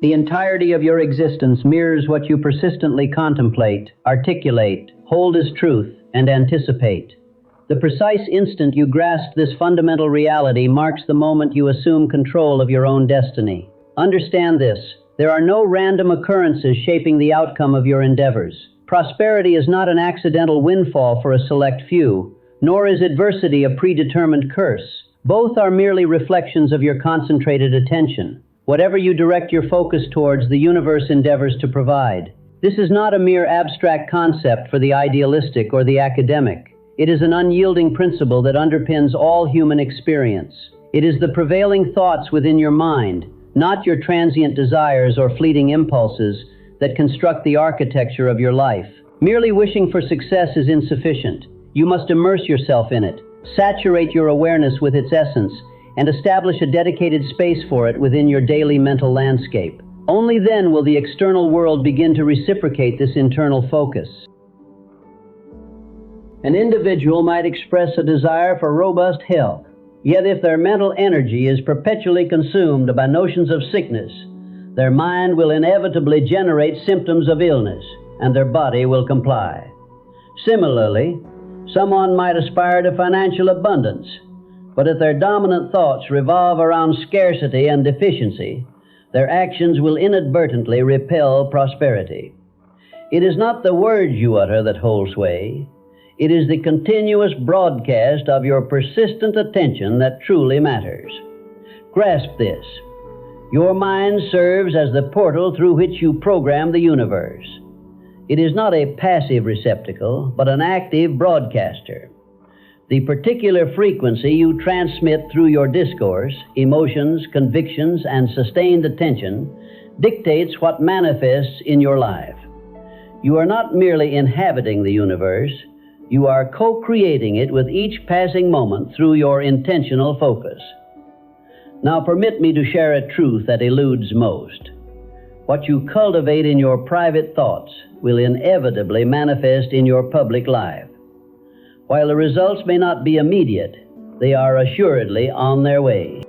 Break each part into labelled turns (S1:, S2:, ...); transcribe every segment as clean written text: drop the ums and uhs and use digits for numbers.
S1: The entirety of your existence mirrors what you persistently contemplate, articulate, hold as truth, and anticipate. The precise instant you grasp this fundamental reality marks the moment you assume control of your own destiny. Understand this: there are no random occurrences shaping the outcome of your endeavors. Prosperity is not an accidental windfall for a select few, nor is adversity a predetermined curse. Both are merely reflections of your concentrated attention. Whatever you direct your focus towards, the universe endeavors to provide. This is not a mere abstract concept for the idealistic or the academic. It is an unyielding principle that underpins all human experience. It is the prevailing thoughts within your mind, not your transient desires or fleeting impulses, that construct the architecture of your life. Merely wishing for success is insufficient. You must immerse yourself in it, saturate your awareness with its essence, and establish a dedicated space for it within your daily mental landscape. Only then will the external world begin to reciprocate this internal focus. An individual might express a desire for robust health, yet if their mental energy is perpetually consumed by notions of sickness, their mind will inevitably generate symptoms of illness, and their body will comply. Similarly, someone might aspire to financial abundance, but if their dominant thoughts revolve around scarcity and deficiency, their actions will inadvertently repel prosperity. It is not the words you utter that hold sway. It is the continuous broadcast of your persistent attention that truly matters. Grasp this. Your mind serves as the portal through which you program the universe. It is not a passive receptacle, but an active broadcaster. The particular frequency you transmit through your discourse, emotions, convictions, and sustained attention dictates what manifests in your life. You are not merely inhabiting the universe, you are co-creating it with each passing moment through your intentional focus. Now permit me to share a truth that eludes most. What you cultivate in your private thoughts will inevitably manifest in your public life. While the results may not be immediate, they are assuredly on their way.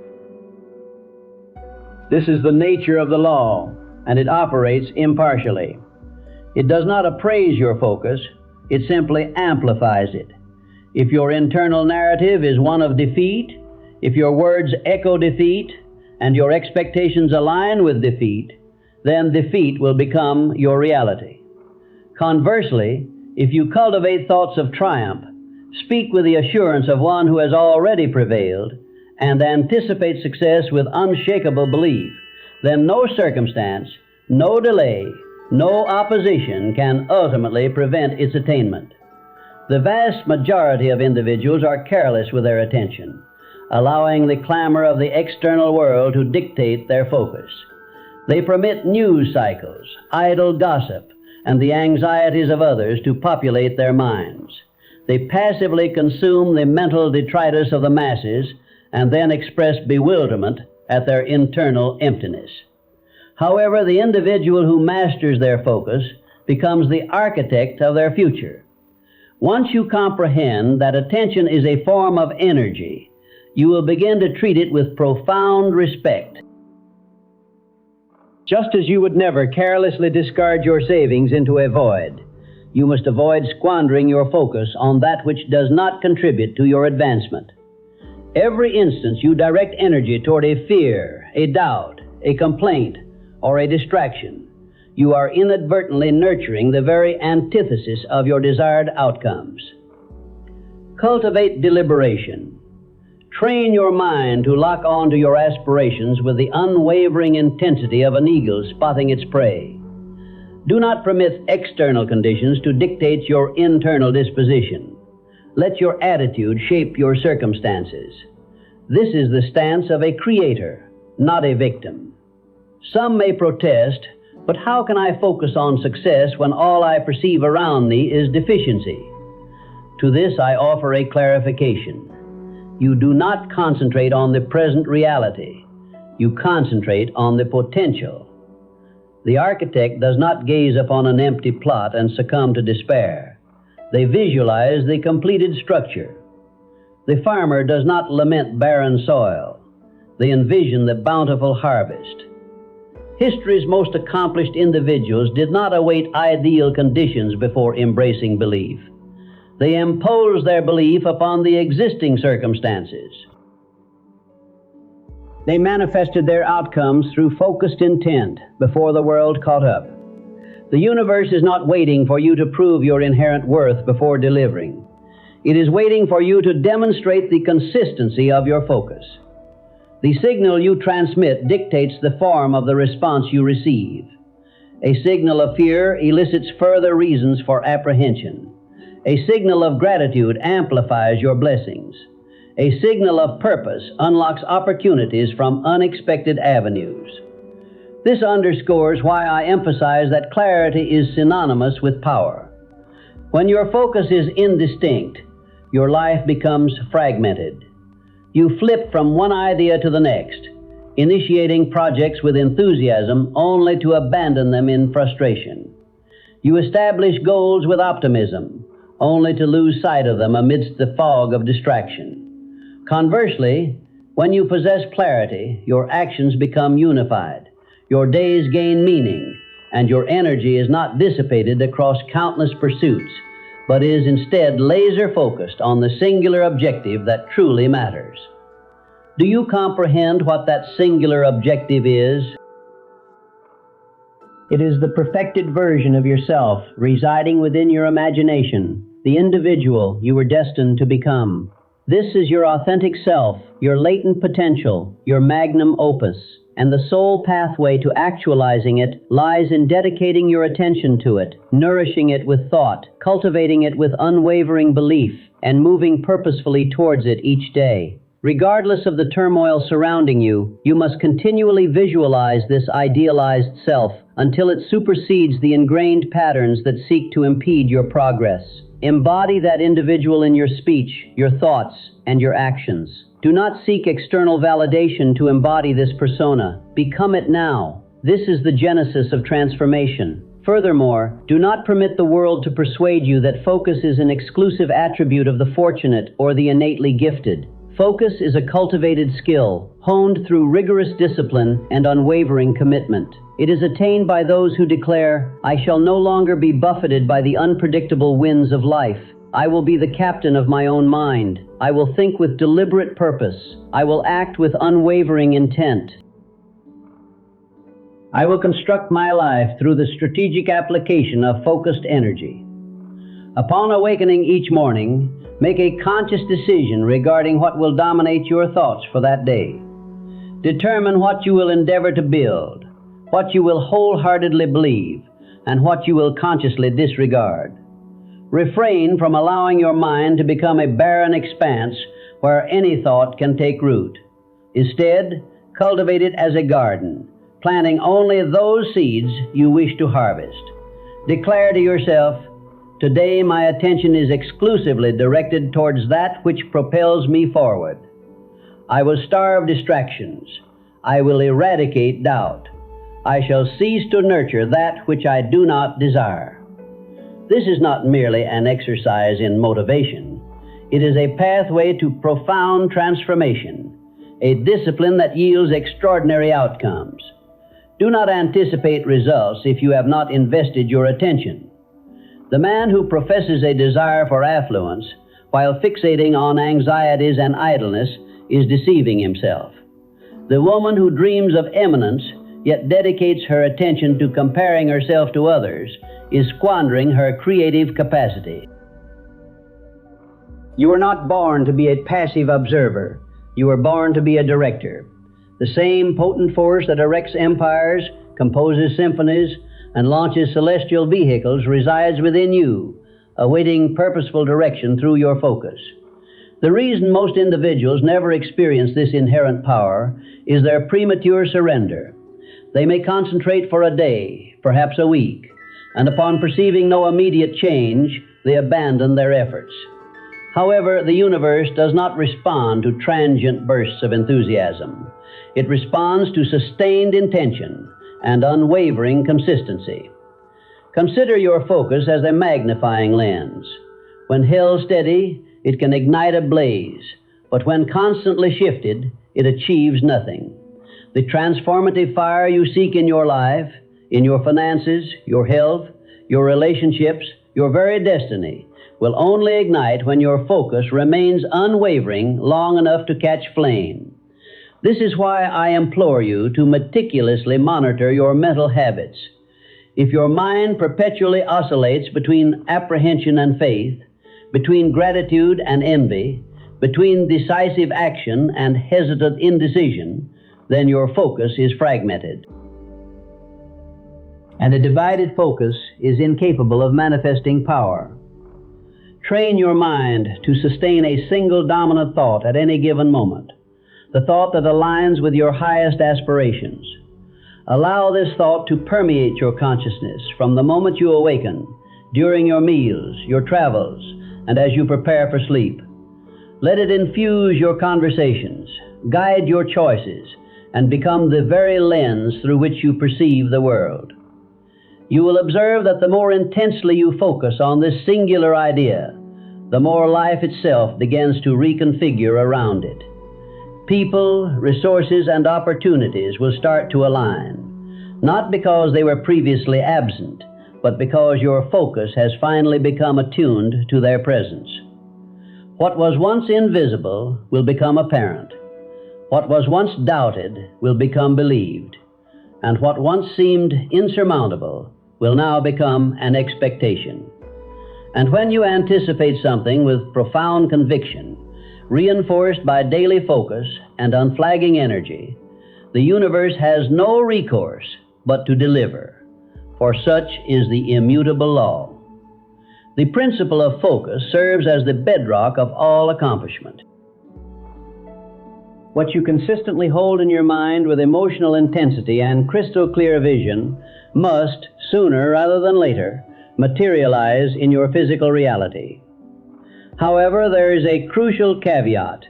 S1: This is the nature of the law, and it operates impartially. It does not appraise your focus, it simply amplifies it. If your internal narrative is one of defeat, if your words echo defeat, and your expectations align with defeat, then defeat will become your reality. Conversely, if you cultivate thoughts of triumph, speak with the assurance of one who has already prevailed, and anticipate success with unshakable belief, then no circumstance, no delay, no opposition can ultimately prevent its attainment. The vast majority of individuals are careless with their attention, allowing the clamor of the external world to dictate their focus. They permit news cycles, idle gossip, and the anxieties of others to populate their minds. They passively consume the mental detritus of the masses and then express bewilderment at their internal emptiness. However, the individual who masters their focus becomes the architect of their future. Once you comprehend that attention is a form of energy, you will begin to treat it with profound respect. Just as you would never carelessly discard your savings into a void, you must avoid squandering your focus on that which does not contribute to your advancement. Every instant you direct energy toward a fear, a doubt, a complaint, or a distraction, you are inadvertently nurturing the very antithesis of your desired outcomes. Cultivate deliberation. Train your mind to lock on to your aspirations with the unwavering intensity of an eagle spotting its prey. Do not permit external conditions to dictate your internal disposition. Let your attitude shape your circumstances. This is the stance of a creator, not a victim. Some may protest, but how can I focus on success when all I perceive around me is deficiency? To this I offer a clarification. You do not concentrate on the present reality. You concentrate on the potential. The architect does not gaze upon an empty plot and succumb to despair. They visualize the completed structure. The farmer does not lament barren soil. They envision the bountiful harvest. History's most accomplished individuals did not await ideal conditions before embracing belief. They imposed their belief upon the existing circumstances. They manifested their outcomes through focused intent before the world caught up. The universe is not waiting for you to prove your inherent worth before delivering. It is waiting for you to demonstrate the consistency of your focus. The signal you transmit dictates the form of the response you receive. A signal of fear elicits further reasons for apprehension. A signal of gratitude amplifies your blessings. A signal of purpose unlocks opportunities from unexpected avenues. This underscores why I emphasize that clarity is synonymous with power. When your focus is indistinct, your life becomes fragmented. You flip from one idea to the next, initiating projects with enthusiasm only to abandon them in frustration. You establish goals with optimism, only to lose sight of them amidst the fog of distraction. Conversely, when you possess clarity, your actions become unified, your days gain meaning, and your energy is not dissipated across countless pursuits, but is instead laser-focused on the singular objective that truly matters. Do you comprehend what that singular objective is? It is the perfected version of yourself residing within your imagination, the individual you were destined to become. This is your authentic self, your latent potential, your magnum opus, and the sole pathway to actualizing it lies in dedicating your attention to it, nourishing it with thought, cultivating it with unwavering belief, and moving purposefully towards it each day. Regardless of the turmoil surrounding you, you must continually visualize this idealized self until it supersedes the ingrained patterns that seek to impede your progress. Embody that individual in your speech, your thoughts, and your actions. Do not seek external validation to embody this persona. Become it now. This is the genesis of transformation. Furthermore, do not permit the world to persuade you that focus is an exclusive attribute of the fortunate or the innately gifted. Focus is a cultivated skill, honed through rigorous discipline and unwavering commitment. It is attained by those who declare, "I shall no longer be buffeted by the unpredictable winds of life. I will be the captain of my own mind. I will think with deliberate purpose. I will act with unwavering intent. I will construct my life through the strategic application of focused energy." Upon awakening each morning, make a conscious decision regarding what will dominate your thoughts for that day. Determine what you will endeavor to build, what you will wholeheartedly believe, and what you will consciously disregard. Refrain from allowing your mind to become a barren expanse where any thought can take root. Instead, cultivate it as a garden, planting only those seeds you wish to harvest. Declare to yourself, "Today my attention is exclusively directed towards that which propels me forward. I will starve distractions. I will eradicate doubt. I shall cease to nurture that which I do not desire." This is not merely an exercise in motivation. It is a pathway to profound transformation, a discipline that yields extraordinary outcomes. Do not anticipate results if you have not invested your attention. The man who professes a desire for affluence while fixating on anxieties and idleness is deceiving himself. The woman who dreams of eminence yet dedicates her attention to comparing herself to others is squandering her creative capacity. You are not born to be a passive observer. You are born to be a director. The same potent force that erects empires, composes symphonies, and launches celestial vehicles resides within you, awaiting purposeful direction through your focus. The reason most individuals never experience this inherent power is their premature surrender. They may concentrate for a day, perhaps a week, and upon perceiving no immediate change, they abandon their efforts. However, the universe does not respond to transient bursts of enthusiasm. It responds to sustained intention and unwavering consistency. Consider your focus as a magnifying lens. When held steady, it can ignite a blaze, but when constantly shifted, it achieves nothing. The transformative fire you seek in your life, in your finances, your health, your relationships, your very destiny, will only ignite when your focus remains unwavering long enough to catch flame. This is why I implore you to meticulously monitor your mental habits. If your mind perpetually oscillates between apprehension and faith, between gratitude and envy, between decisive action and hesitant indecision, then your focus is fragmented. And a divided focus is incapable of manifesting power. Train your mind to sustain a single dominant thought at any given moment, the thought that aligns with your highest aspirations. Allow this thought to permeate your consciousness from the moment you awaken, during your meals, your travels, and as you prepare for sleep. Let it infuse your conversations, guide your choices, and become the very lens through which you perceive the world. You will observe that the more intensely you focus on this singular idea, the more life itself begins to reconfigure around it. People, resources, and opportunities will start to align, not because they were previously absent, but because your focus has finally become attuned to their presence. What was once invisible will become apparent. What was once doubted will become believed. And what once seemed insurmountable will now become an expectation. And when you anticipate something with profound conviction, reinforced by daily focus and unflagging energy, the universe has no recourse but to deliver, for such is the immutable law. The principle of focus serves as the bedrock of all accomplishment. What you consistently hold in your mind with emotional intensity and crystal clear vision must, sooner rather than later, materialize in your physical reality. However, there is a crucial caveat,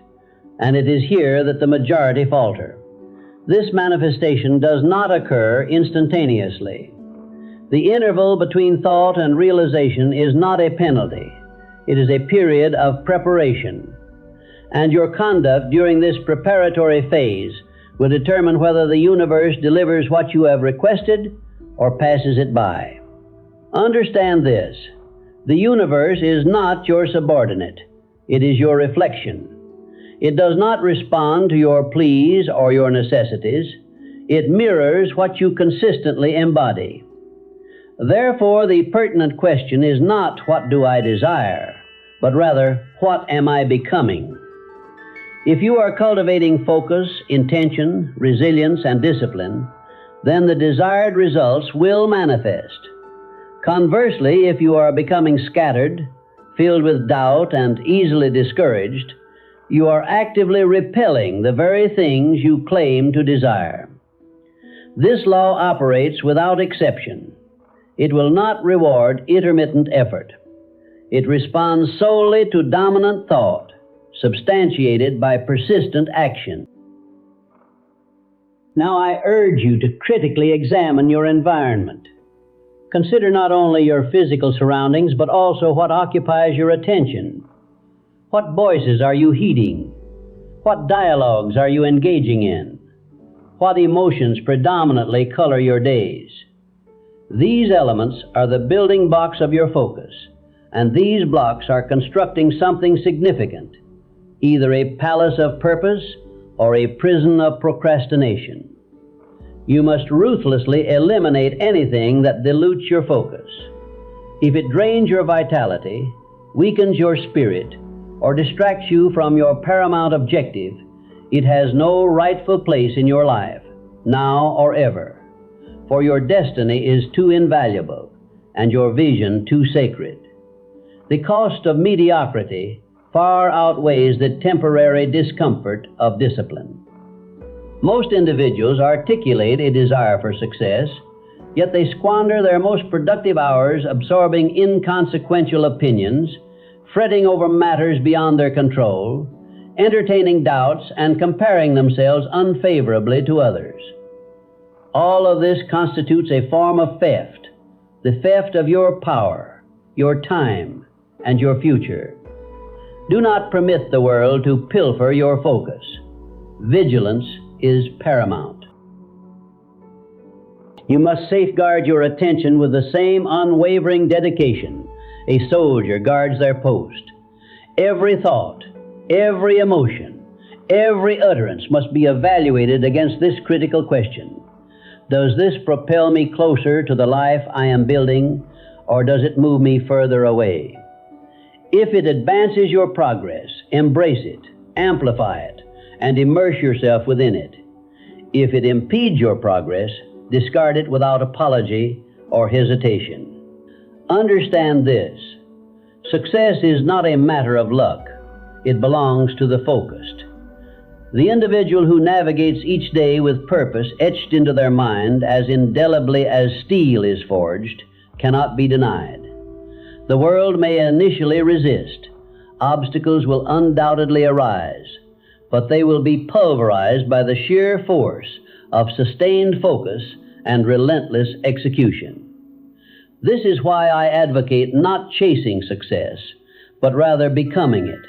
S1: and it is here that the majority falter. This manifestation does not occur instantaneously. The interval between thought and realization is not a penalty. It is a period of preparation. And your conduct during this preparatory phase will determine whether the universe delivers what you have requested or passes it by. Understand this: the universe is not your subordinate. It is your reflection. It does not respond to your pleas or your necessities. It mirrors what you consistently embody. Therefore, the pertinent question is not, what do I desire, but rather, what am I becoming? If you are cultivating focus, intention, resilience, and discipline, then the desired results will manifest. Conversely, if you are becoming scattered, filled with doubt, and easily discouraged, you are actively repelling the very things you claim to desire. This law operates without exception. It will not reward intermittent effort. It responds solely to dominant thought, substantiated by persistent action. Now I urge you to critically examine your environment. Consider not only your physical surroundings, but also what occupies your attention. What voices are you heeding? What dialogues are you engaging in? What emotions predominantly color your days? These elements are the building blocks of your focus, and these blocks are constructing something significant, either a palace of purpose or a prison of procrastination. You must ruthlessly eliminate anything that dilutes your focus. If it drains your vitality, weakens your spirit, or distracts you from your paramount objective, it has no rightful place in your life, now or ever. For your destiny is too invaluable, and your vision too sacred. The cost of mediocrity far outweighs the temporary discomfort of discipline. Most individuals articulate a desire for success, yet they squander their most productive hours absorbing inconsequential opinions, fretting over matters beyond their control, entertaining doubts, and comparing themselves unfavorably to others. All of this constitutes a form of theft, the theft of your power, your time, and your future. Do not permit the world to pilfer your focus. Vigilance is paramount. You must safeguard your attention with the same unwavering dedication a soldier guards their post. Every thought, every emotion, every utterance must be evaluated against this critical question. Does this propel me closer to the life I am building, or does it move me further away? If it advances your progress, embrace it, amplify it, and immerse yourself within it. If it impedes your progress, discard it without apology or hesitation. Understand this: success is not a matter of luck. It belongs to the focused. The individual who navigates each day with purpose etched into their mind as indelibly as steel is forged cannot be denied. The world may initially resist. Obstacles will undoubtedly arise, but they will be pulverized by the sheer force of sustained focus and relentless execution. This is why I advocate not chasing success, but rather becoming it,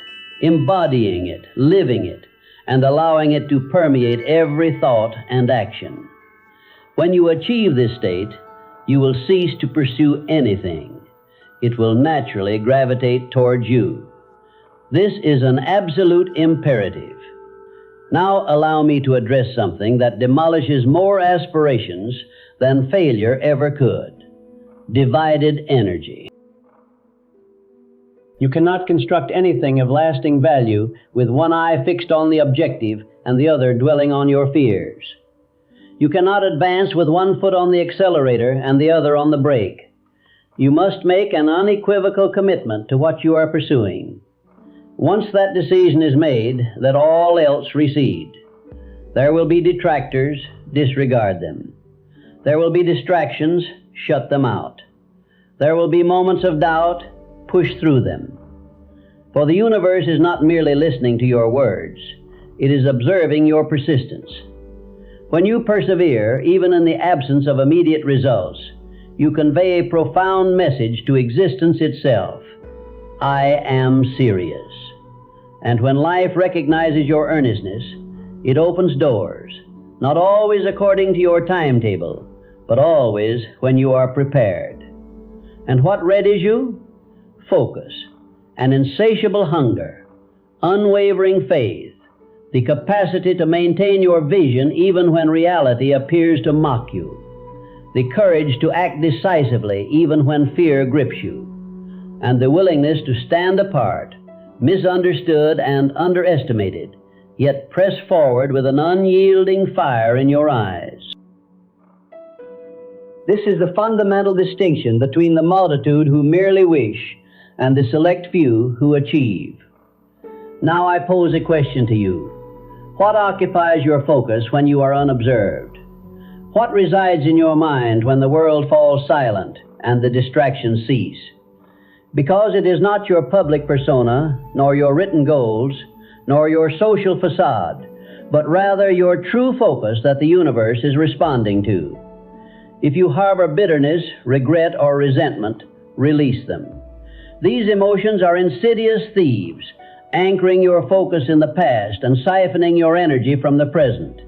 S1: embodying it, living it, and allowing it to permeate every thought and action. When you achieve this state, you will cease to pursue anything. It will naturally gravitate towards you. This is an absolute imperative. Now allow me to address something that demolishes more aspirations than failure ever could: divided energy. You cannot construct anything of lasting value with one eye fixed on the objective and the other dwelling on your fears. You cannot advance with one foot on the accelerator and the other on the brake. You must make an unequivocal commitment to what you are pursuing. Once that decision is made, let all else recede. There will be detractors, disregard them. There will be distractions, shut them out. There will be moments of doubt, push through them. For the universe is not merely listening to your words, it is observing your persistence. When you persevere, even in the absence of immediate results, you convey a profound message to existence itself: I am serious. And when life recognizes your earnestness, it opens doors, not always according to your timetable, but always when you are prepared. And what readies you? Focus, an insatiable hunger, unwavering faith, the capacity to maintain your vision even when reality appears to mock you, the courage to act decisively even when fear grips you, and the willingness to stand apart, misunderstood and underestimated, yet press forward with an unyielding fire in your eyes. This is the fundamental distinction between the multitude who merely wish and the select few who achieve. Now I pose a question to you. What occupies your focus when you are unobserved? What resides in your mind when the world falls silent and the distractions cease? Because it is not your public persona, nor your written goals, nor your social facade, but rather your true focus that the universe is responding to. If you harbor bitterness, regret, or resentment, release them. These emotions are insidious thieves, anchoring your focus in the past and siphoning your energy from the present.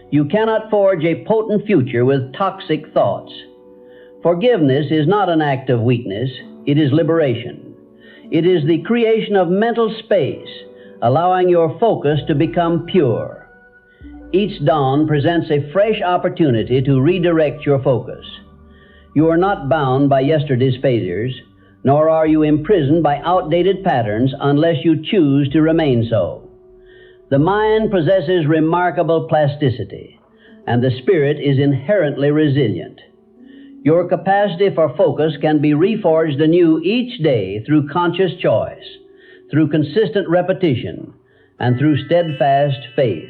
S1: You cannot forge a potent future with toxic thoughts. Forgiveness is not an act of weakness, it is liberation. It is the creation of mental space, allowing your focus to become pure. Each dawn presents a fresh opportunity to redirect your focus. You are not bound by yesterday's failures, nor are you imprisoned by outdated patterns unless you choose to remain so. The mind possesses remarkable plasticity, and the spirit is inherently resilient. Your capacity for focus can be reforged anew each day through conscious choice, through consistent repetition, and through steadfast faith.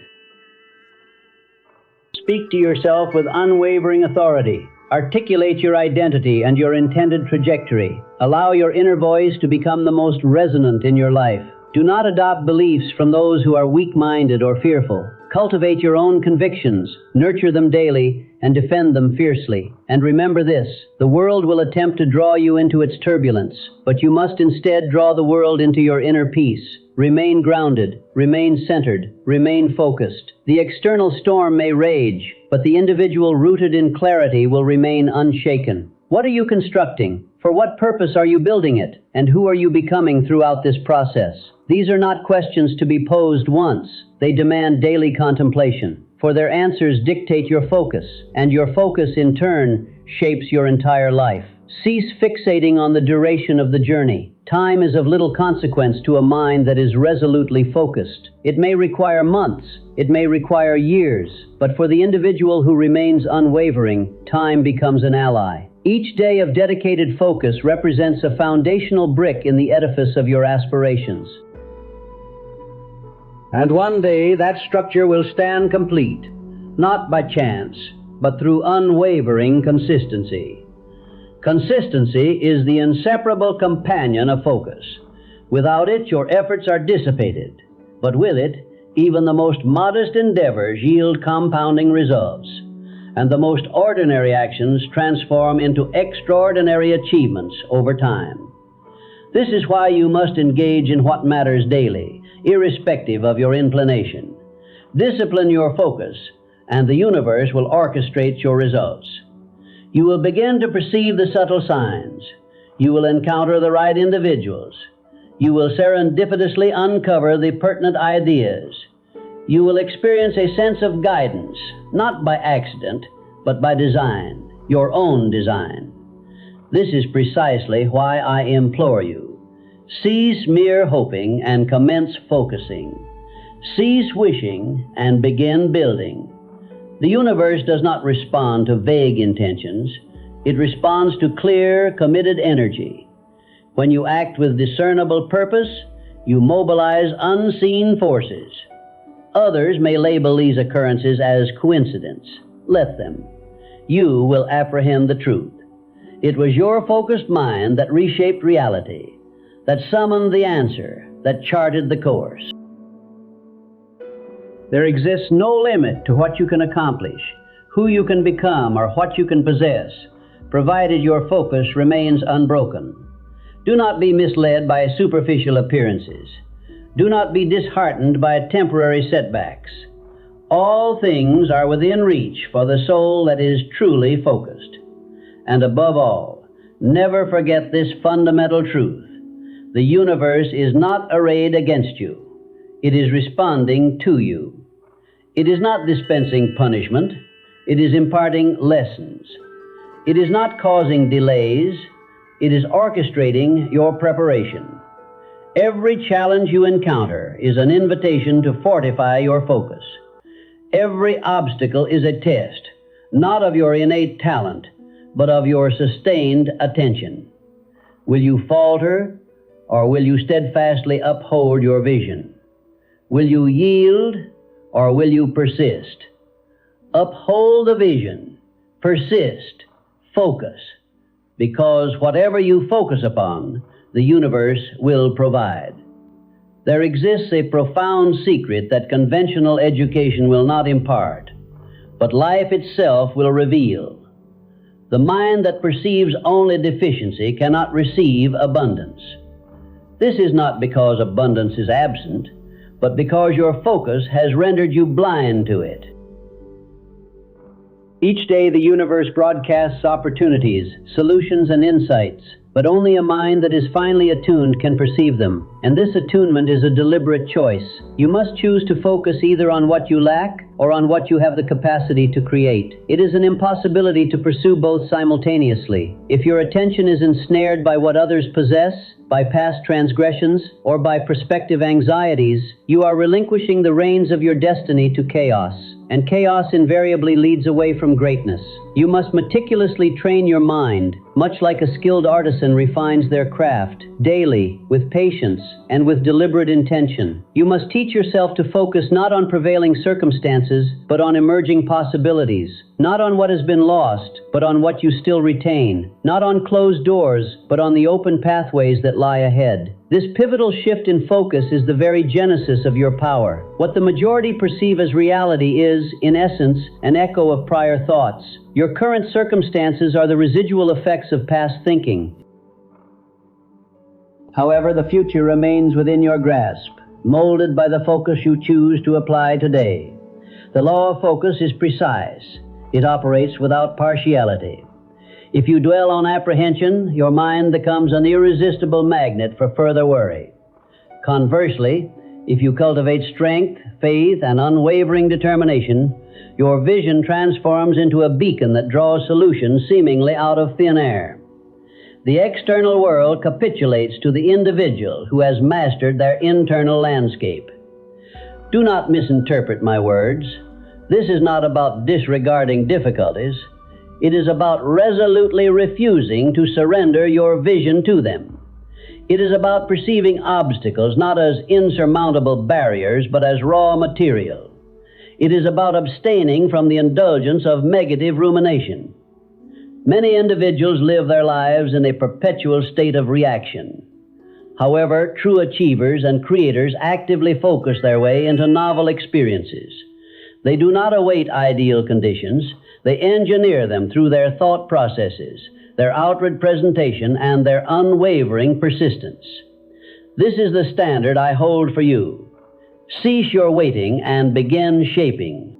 S1: Speak to yourself with unwavering authority. Articulate your identity and your intended trajectory. Allow your inner voice to become the most resonant in your life. Do not adopt beliefs from those who are weak-minded or fearful. Cultivate your own convictions, nurture them daily, and defend them fiercely. And remember this: the world will attempt to draw you into its turbulence, but you must instead draw the world into your inner peace. Remain grounded, remain centered, remain focused. The external storm may rage, but the individual rooted in clarity will remain unshaken. What are you constructing? For what purpose are you building it? And who are you becoming throughout this process? These are not questions to be posed once. They demand daily contemplation, for their answers dictate your focus, and your focus in turn shapes your entire life. Cease fixating on the duration of the journey. Time is of little consequence to a mind that is resolutely focused. It may require months, it may require years, but for the individual who remains unwavering, time becomes an ally. Each day of dedicated focus represents a foundational brick in the edifice of your aspirations. And one day that structure will stand complete, not by chance, but through unwavering consistency. Consistency is the inseparable companion of focus. Without it, your efforts are dissipated, but with it, even the most modest endeavors yield compounding results, and the most ordinary actions transform into extraordinary achievements over time. This is why you must engage in what matters daily, irrespective of your inclination. Discipline your focus, and the universe will orchestrate your results. You will begin to perceive the subtle signs. You will encounter the right individuals. You will serendipitously uncover the pertinent ideas. You will experience a sense of guidance, not by accident, but by design, your own design. This is precisely why I implore you. Cease mere hoping and commence focusing. Cease wishing and begin building. The universe does not respond to vague intentions. It responds to clear, committed energy. When you act with discernible purpose, you mobilize unseen forces. Others may label these occurrences as coincidence. Let them. You will apprehend the truth. It was your focused mind that reshaped reality, that summoned the answer, that charted the course. There exists no limit to what you can accomplish, who you can become, or what you can possess, provided your focus remains unbroken. Do not be misled by superficial appearances. Do not be disheartened by temporary setbacks. All things are within reach for the soul that is truly focused. And above all, never forget this fundamental truth. The universe is not arrayed against you. It is responding to you. It is not dispensing punishment. It is imparting lessons. It is not causing delays. It is orchestrating your preparation. Every challenge you encounter is an invitation to fortify your focus. Every obstacle is a test, not of your innate talent, but of your sustained attention. Will you falter, or will you steadfastly uphold your vision? Will you yield, or will you persist? Uphold the vision, persist, focus, because whatever you focus upon, the universe will provide. There exists a profound secret that conventional education will not impart, but life itself will reveal. The mind that perceives only deficiency cannot receive abundance. This is not because abundance is absent, but because your focus has rendered you blind to it. Each day the universe broadcasts opportunities, solutions, and insights, but only a mind that is finely attuned can perceive them. And this attunement is a deliberate choice. You must choose to focus either on what you lack or on what you have the capacity to create. It is an impossibility to pursue both simultaneously. If your attention is ensnared by what others possess, by past transgressions, or by prospective anxieties, you are relinquishing the reins of your destiny to chaos. And chaos invariably leads away from greatness. You must meticulously train your mind, much like a skilled artisan refines their craft, daily, with patience, and with deliberate intention. You must teach yourself to focus not on prevailing circumstances, but on emerging possibilities. Not on what has been lost, but on what you still retain. Not on closed doors, but on the open pathways that lie ahead. This pivotal shift in focus is the very genesis of your power. What the majority perceive as reality is, in essence, an echo of prior thoughts. Your current circumstances are the residual effects of past thinking. However, the future remains within your grasp, molded by the focus you choose to apply today. The law of focus is precise. It operates without partiality. If you dwell on apprehension, your mind becomes an irresistible magnet for further worry. Conversely, if you cultivate strength, faith, and unwavering determination, your vision transforms into a beacon that draws solutions seemingly out of thin air. The external world capitulates to the individual who has mastered their internal landscape. Do not misinterpret my words. This is not about disregarding difficulties. It is about resolutely refusing to surrender your vision to them. It is about perceiving obstacles not as insurmountable barriers, but as raw material. It is about abstaining from the indulgence of negative rumination. Many individuals live their lives in a perpetual state of reaction. However, true achievers and creators actively focus their way into novel experiences. They do not await ideal conditions. They engineer them through their thought processes, their outward presentation, and their unwavering persistence. This is the standard I hold for you. Cease your waiting and begin shaping.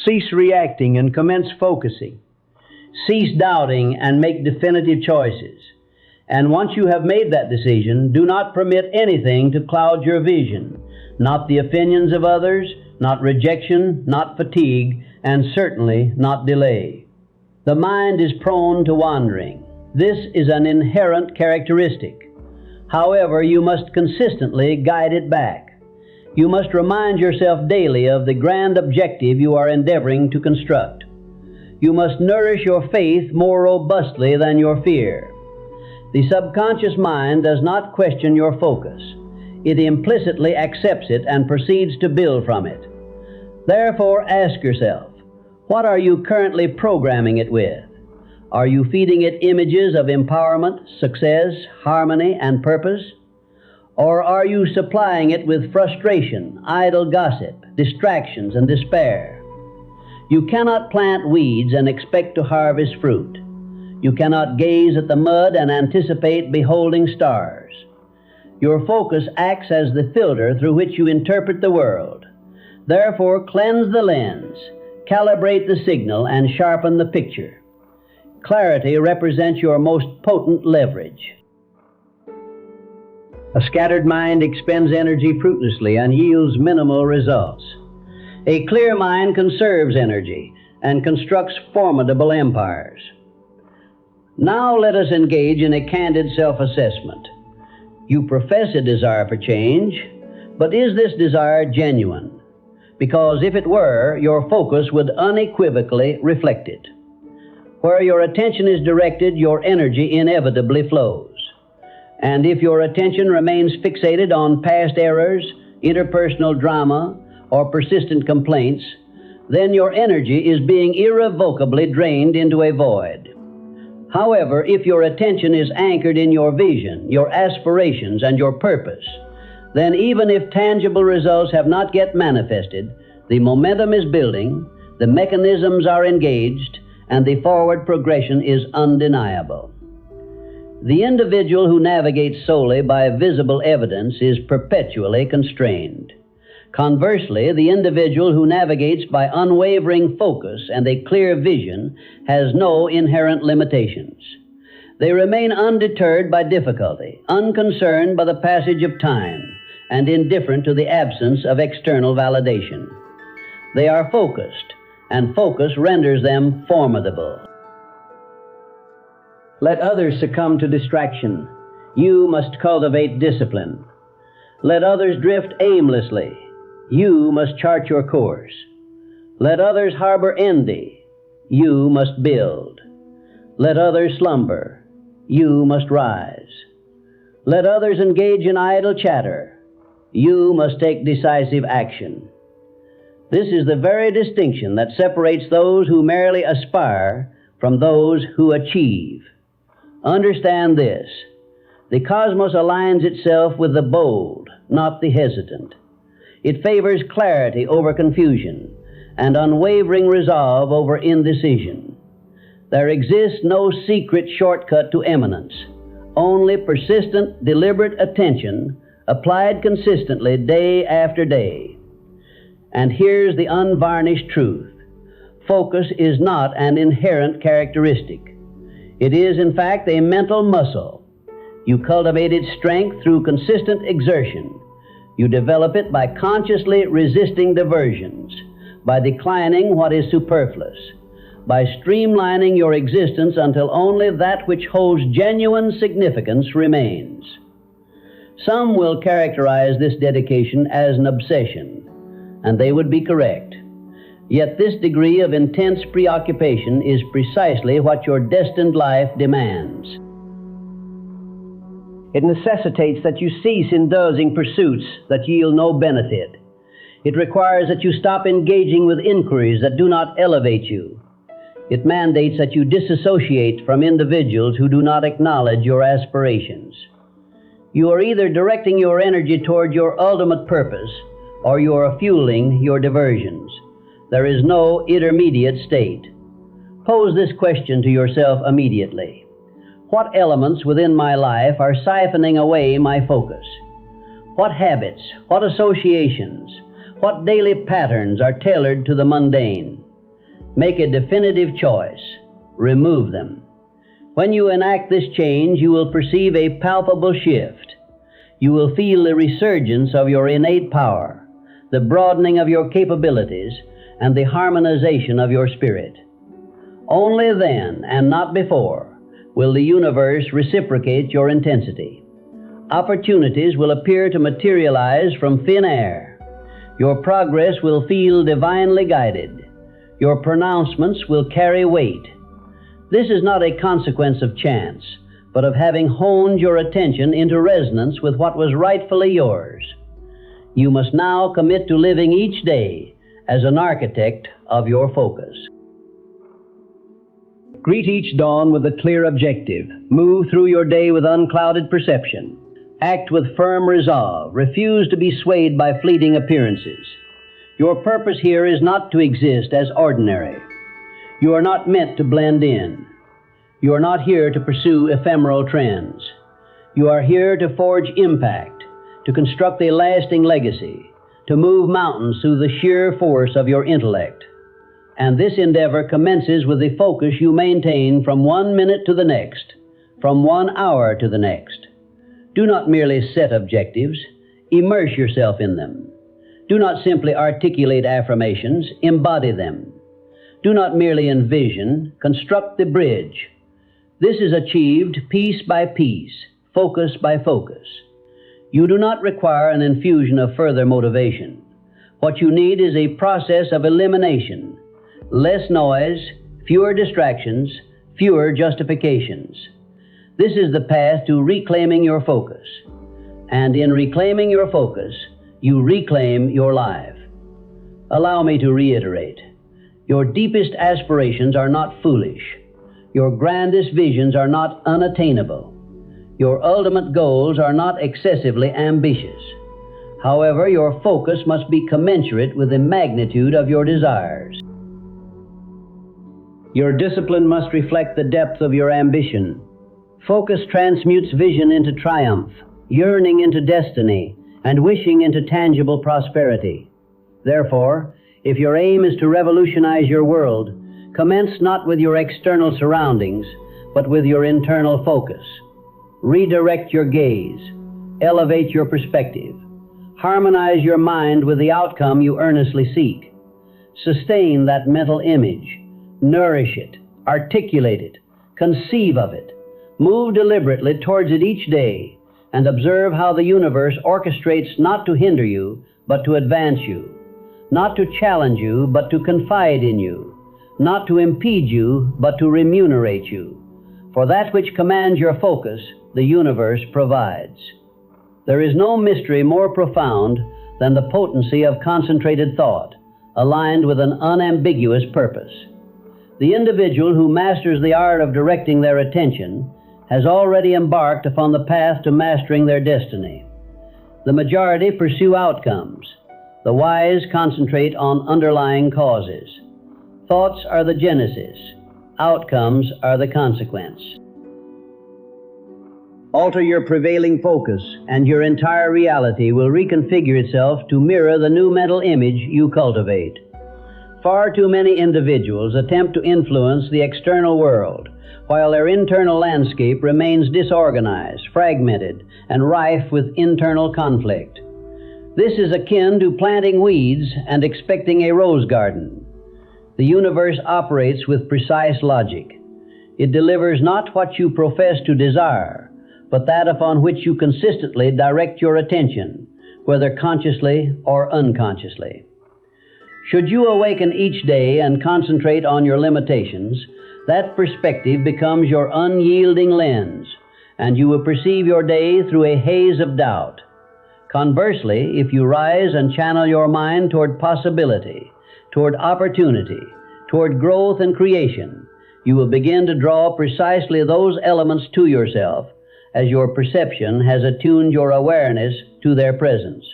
S1: Cease reacting and commence focusing. Cease doubting and make definitive choices. And once you have made that decision, do not permit anything to cloud your vision. Not the opinions of others, not rejection, not fatigue, and certainly not delay. The mind is prone to wandering. This is an inherent characteristic. However, you must consistently guide it back. You must remind yourself daily of the grand objective you are endeavoring to construct. You must nourish your faith more robustly than your fear. The subconscious mind does not question your focus. It implicitly accepts it and proceeds to build from it. Therefore, ask yourself, what are you currently programming it with? Are you feeding it images of empowerment, success, harmony, and purpose? Or are you supplying it with frustration, idle gossip, distractions, and despair? You cannot plant weeds and expect to harvest fruit. You cannot gaze at the mud and anticipate beholding stars. Your focus acts as the filter through which you interpret the world. Therefore, cleanse the lens, calibrate the signal, and sharpen the picture. Clarity represents your most potent leverage. A scattered mind expends energy fruitlessly and yields minimal results. A clear mind conserves energy and constructs formidable empires. Now let us engage in a candid self-assessment. You profess a desire for change, but is this desire genuine? Because if it were, your focus would unequivocally reflect it. Where your attention is directed, your energy inevitably flows. And if your attention remains fixated on past errors, interpersonal drama, or persistent complaints, then your energy is being irrevocably drained into a void. However, if your attention is anchored in your vision, your aspirations, and your purpose, then even if tangible results have not yet manifested, the momentum is building, the mechanisms are engaged, and the forward progression is undeniable. The individual who navigates solely by visible evidence is perpetually constrained. Conversely, the individual who navigates by unwavering focus and a clear vision has no inherent limitations. They remain undeterred by difficulty, unconcerned by the passage of time, and indifferent to the absence of external validation. They are focused, and focus renders them formidable. Let others succumb to distraction. You must cultivate discipline. Let others drift aimlessly. You must chart your course. Let others harbor envy. You must build. Let others slumber. You must rise. Let others engage in idle chatter. You must take decisive action. This is the very distinction that separates those who merely aspire from those who achieve. Understand this. The cosmos aligns itself with the bold, not the hesitant. It favors clarity over confusion and unwavering resolve over indecision. There exists no secret shortcut to eminence, only persistent, deliberate attention applied consistently day after day. And here's the unvarnished truth. Focus is not an inherent characteristic. It is, in fact, a mental muscle. You cultivate its strength through consistent exertion. You develop it by consciously resisting diversions, by declining what is superfluous, by streamlining your existence until only that which holds genuine significance remains. Some will characterize this dedication as an obsession, and they would be correct. Yet this degree of intense preoccupation is precisely what your destined life demands. It necessitates that you cease indulging pursuits that yield no benefit. It requires that you stop engaging with inquiries that do not elevate you. It mandates that you disassociate from individuals who do not acknowledge your aspirations. You are either directing your energy toward your ultimate purpose, or you are fueling your diversions. There is no intermediate state. Pose this question to yourself immediately. What elements within my life are siphoning away my focus? What habits, what associations, what daily patterns are tailored to the mundane? Make a definitive choice. Remove them. When you enact this change, you will perceive a palpable shift. You will feel the resurgence of your innate power, the broadening of your capabilities, and the harmonization of your spirit. Only then, and not before, will the universe reciprocate your intensity. Opportunities will appear to materialize from thin air. Your progress will feel divinely guided. Your pronouncements will carry weight. This is not a consequence of chance, but of having honed your attention into resonance with what was rightfully yours. You must now commit to living each day as an architect of your focus. Greet each dawn with a clear objective. Move through your day with unclouded perception. Act with firm resolve. Refuse to be swayed by fleeting appearances. Your purpose here is not to exist as ordinary. You are not meant to blend in. You are not here to pursue ephemeral trends. You are here to forge impact, to construct a lasting legacy, to move mountains through the sheer force of your intellect. And this endeavor commences with the focus you maintain from 1 minute to the next, from 1 hour to the next. Do not merely set objectives, immerse yourself in them. Do not simply articulate affirmations, embody them. Do not merely envision, construct the bridge. This is achieved piece by piece, focus by focus. You do not require an infusion of further motivation. What you need is a process of elimination. Less noise, fewer distractions, fewer justifications. This is the path to reclaiming your focus. And in reclaiming your focus, you reclaim your life. Allow me to reiterate. Your deepest aspirations are not foolish. Your grandest visions are not unattainable. Your ultimate goals are not excessively ambitious. However, your focus must be commensurate with the magnitude of your desires. Your discipline must reflect the depth of your ambition. Focus transmutes vision into triumph, yearning into destiny, and wishing into tangible prosperity. Therefore, if your aim is to revolutionize your world, commence not with your external surroundings, but with your internal focus. Redirect your gaze, elevate your perspective, harmonize your mind with the outcome you earnestly seek. Sustain that mental image, nourish it, articulate it, conceive of it, move deliberately towards it each day, and observe how the universe orchestrates not to hinder you, but to advance you, not to challenge you, but to confide in you, not to impede you, but to remunerate you. For that which commands your focus, the universe provides. There is no mystery more profound than the potency of concentrated thought, aligned with an unambiguous purpose. The individual who masters the art of directing their attention has already embarked upon the path to mastering their destiny. The majority pursue outcomes. The wise concentrate on underlying causes. Thoughts are the genesis. Outcomes are the consequence. Alter your prevailing focus, and your entire reality will reconfigure itself to mirror the new mental image you cultivate. Far too many individuals attempt to influence the external world, while their internal landscape remains disorganized, fragmented, and rife with internal conflict. This is akin to planting weeds and expecting a rose garden. The universe operates with precise logic. It delivers not what you profess to desire, but that upon which you consistently direct your attention, whether consciously or unconsciously. Should you awaken each day and concentrate on your limitations, that perspective becomes your unyielding lens, and you will perceive your day through a haze of doubt. Conversely, if you rise and channel your mind toward possibility, toward opportunity, toward growth and creation, you will begin to draw precisely those elements to yourself as your perception has attuned your awareness to their presence.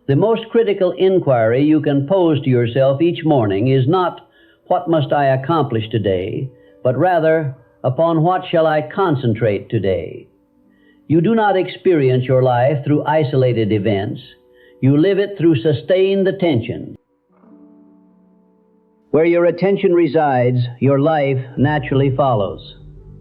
S1: The most critical inquiry you can pose to yourself each morning is not, "What must I accomplish today?" but rather, "Upon what shall I concentrate today?" You do not experience your life through isolated events. You live it through sustained attention. Where your attention resides, your life naturally follows.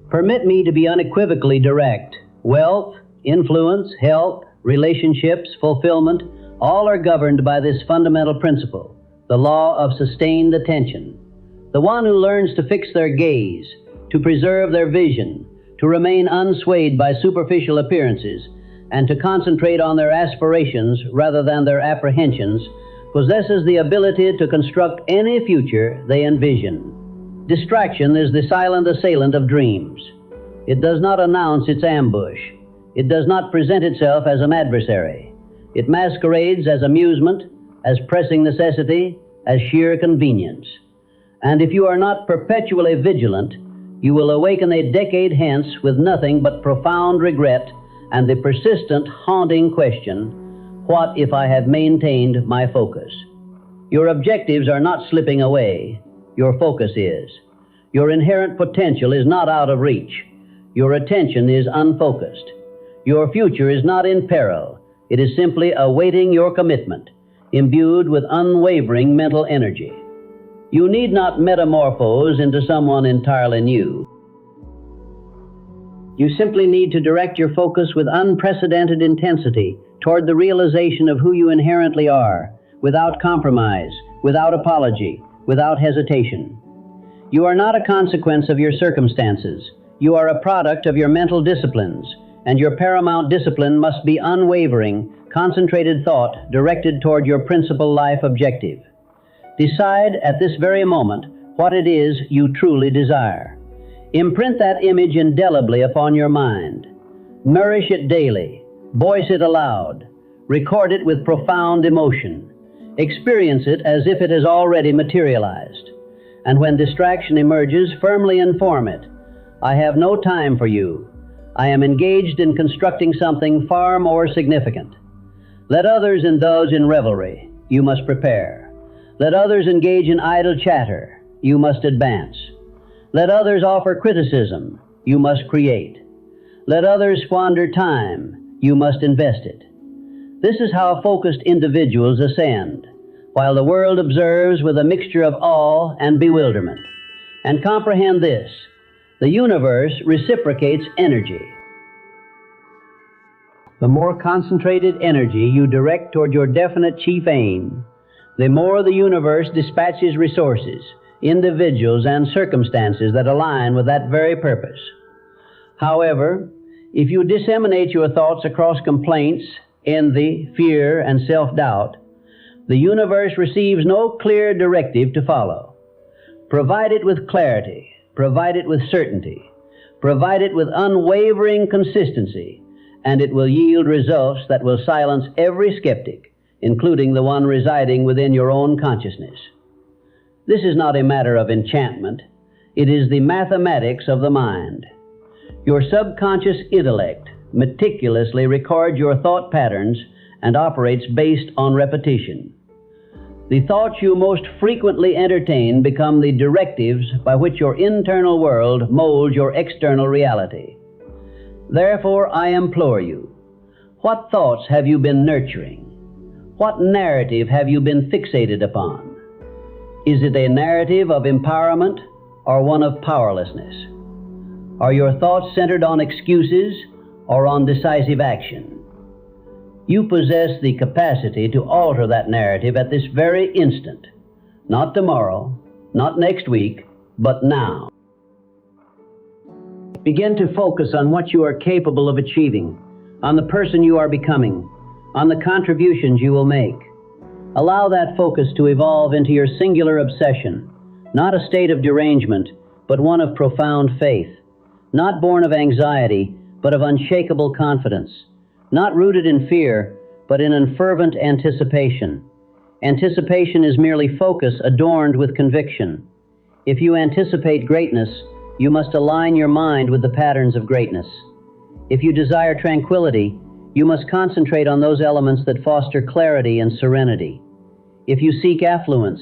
S1: Permit me to be unequivocally direct. Wealth, influence, health, relationships, fulfillment, all are governed by this fundamental principle, the law of sustained attention. The one who learns to fix their gaze, to preserve their vision, to remain unswayed by superficial appearances, and to concentrate on their aspirations rather than their apprehensions, possesses the ability to construct any future they envision. Distraction is the silent assailant of dreams. It does not announce its ambush. It does not present itself as an adversary. It masquerades as amusement, as pressing necessity, as sheer convenience. And if you are not perpetually vigilant, you will awaken a decade hence with nothing but profound regret and the persistent, haunting question, "What if I have maintained my focus?" Your objectives are not slipping away. Your focus is. Your inherent potential is not out of reach. Your attention is unfocused. Your future is not in peril. It is simply awaiting your commitment, imbued with unwavering mental energy. You need not metamorphose into someone entirely new. You simply need to direct your focus with unprecedented intensity toward the realization of who you inherently are, without compromise, without apology, without hesitation. You are not a consequence of your circumstances. You are a product of your mental disciplines, and your paramount discipline must be unwavering, concentrated thought directed toward your principal life objective. Decide at this very moment what it is you truly desire. Imprint that image indelibly upon your mind. Nourish it daily. Voice it aloud. Record it with profound emotion. Experience it as if it has already materialized. And when distraction emerges, firmly inform it, "I have no time for you. I am engaged in constructing something far more significant." Let others indulge in revelry. You must prepare. Let others engage in idle chatter. You must advance. Let others offer criticism. You must create. Let others squander time. You must invest it. This is how focused individuals ascend, while the world observes with a mixture of awe and bewilderment. And comprehend this: the universe reciprocates energy. The more concentrated energy you direct toward your definite chief aim, the more the universe dispatches resources, individuals, and circumstances that align with that very purpose. However, if you disseminate your thoughts across complaints, envy, fear, and self-doubt, the universe receives no clear directive to follow. Provide it with clarity, provide it with certainty, provide it with unwavering consistency, and it will yield results that will silence every skeptic, including the one residing within your own consciousness. This is not a matter of enchantment. It is the mathematics of the mind. Your subconscious intellect meticulously records your thought patterns and operates based on repetition. The thoughts you most frequently entertain become the directives by which your internal world molds your external reality. Therefore, I implore you, what thoughts have you been nurturing? What narrative have you been fixated upon? Is it a narrative of empowerment or one of powerlessness? Are your thoughts centered on excuses or on decisive action? You possess the capacity to alter that narrative at this very instant. Not tomorrow, not next week, but now. Begin to focus on what you are capable of achieving, on the person you are becoming, on the contributions you will make. Allow that focus to evolve into your singular obsession, not a state of derangement, but one of profound faith, not born of anxiety, but of unshakable confidence, not rooted in fear, but in a fervent anticipation. Anticipation is merely focus adorned with conviction. If you anticipate greatness, you must align your mind with the patterns of greatness. If you desire tranquility, you must concentrate on those elements that foster clarity and serenity. If you seek affluence,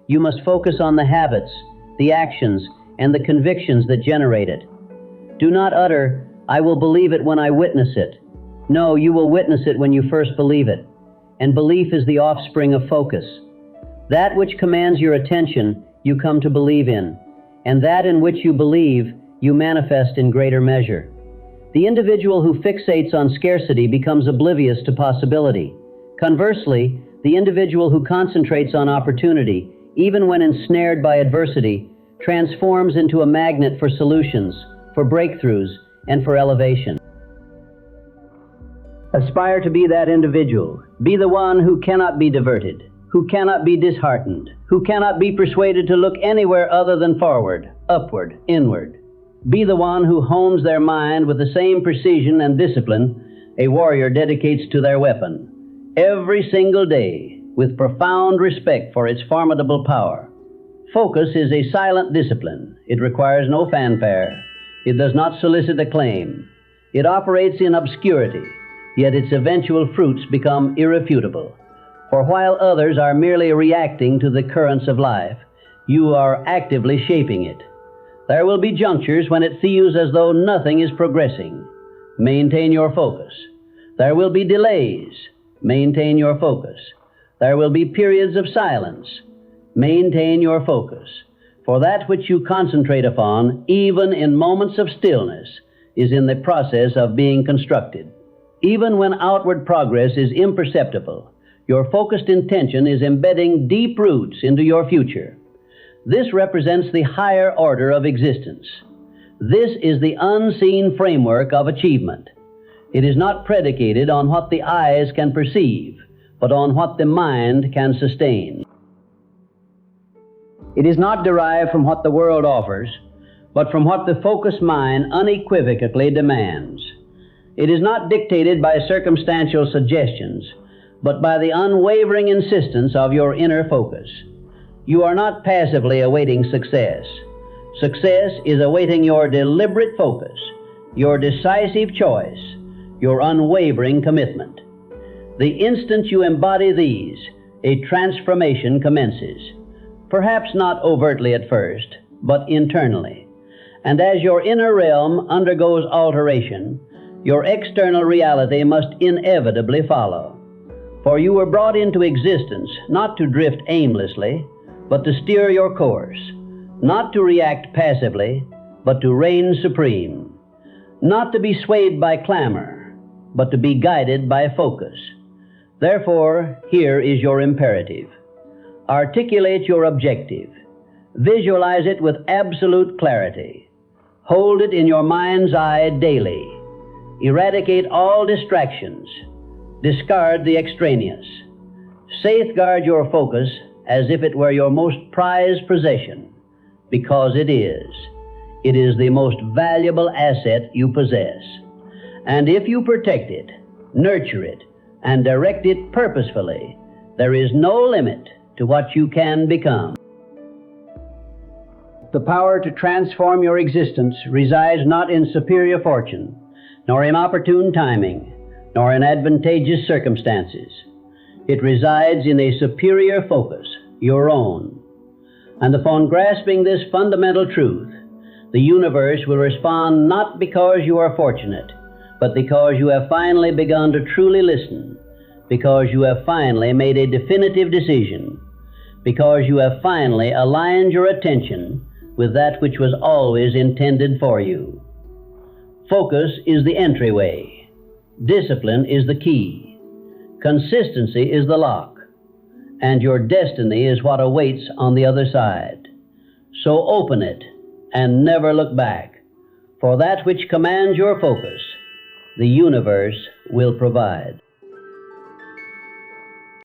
S1: you must focus on the habits, the actions, and the convictions that generate it. Do not utter, "I will believe it when I witness it." No, you will witness it when you first believe it. And belief is the offspring of focus. That which commands your attention, you come to believe in. And that in which you believe, you manifest in greater measure. The individual who fixates on scarcity becomes oblivious to possibility. Conversely, the individual who concentrates on opportunity, even when ensnared by adversity, transforms into a magnet for solutions, for breakthroughs, and for elevation. Aspire to be that individual. Be the one who cannot be diverted, who cannot be disheartened, who cannot be persuaded to look anywhere other than forward, upward, inward. Be the one who hones their mind with the same precision and discipline a warrior dedicates to their weapon, every single day, with profound respect for its formidable power. Focus is a silent discipline. It requires no fanfare. It does not solicit acclaim. It operates in obscurity, yet its eventual fruits become irrefutable. For while others are merely reacting to the currents of life, you are actively shaping it. There will be junctures when it feels as though nothing is progressing. Maintain your focus. There will be delays. Maintain your focus. There will be periods of silence. Maintain your focus. For that which you concentrate upon, even in moments of stillness, is in the process of being constructed. Even when outward progress is imperceptible, your focused intention is embedding deep roots into your future. This represents the higher order of existence. This is the unseen framework of achievement. It is not predicated on what the eyes can perceive, but on what the mind can sustain. It is not derived from what the world offers, but from what the focused mind unequivocally demands. It is not dictated by circumstantial suggestions, but by the unwavering insistence of your inner focus. You are not passively awaiting success. Success is awaiting your deliberate focus, your decisive choice, your unwavering commitment. The instant you embody these, a transformation commences. Perhaps not overtly at first, but internally. And as your inner realm undergoes alteration, your external reality must inevitably follow. For you were brought into existence not to drift aimlessly, but to steer your course, not to react passively, but to reign supreme, not to be swayed by clamor, but to be guided by focus. Therefore, here is your imperative. Articulate your objective. Visualize it with absolute clarity. Hold it in your mind's eye daily. Eradicate all distractions. Discard the extraneous. Safeguard your focus as if it were your most prized possession, because it is. It is the most valuable asset you possess. And if you protect it, nurture it, and direct it purposefully, there is no limit to what you can become. The power to transform your existence resides not in superior fortune, nor in opportune timing, nor in advantageous circumstances. It resides in a superior focus, your own. And upon grasping this fundamental truth, the universe will respond not because you are fortunate, but because you have finally begun to truly listen, because you have finally made a definitive decision, because you have finally aligned your attention with that which was always intended for you. Focus is the entryway. Discipline is the key. Consistency is the lock. And your destiny is what awaits on the other side. So open it and never look back. For that which commands your focus, the universe will provide.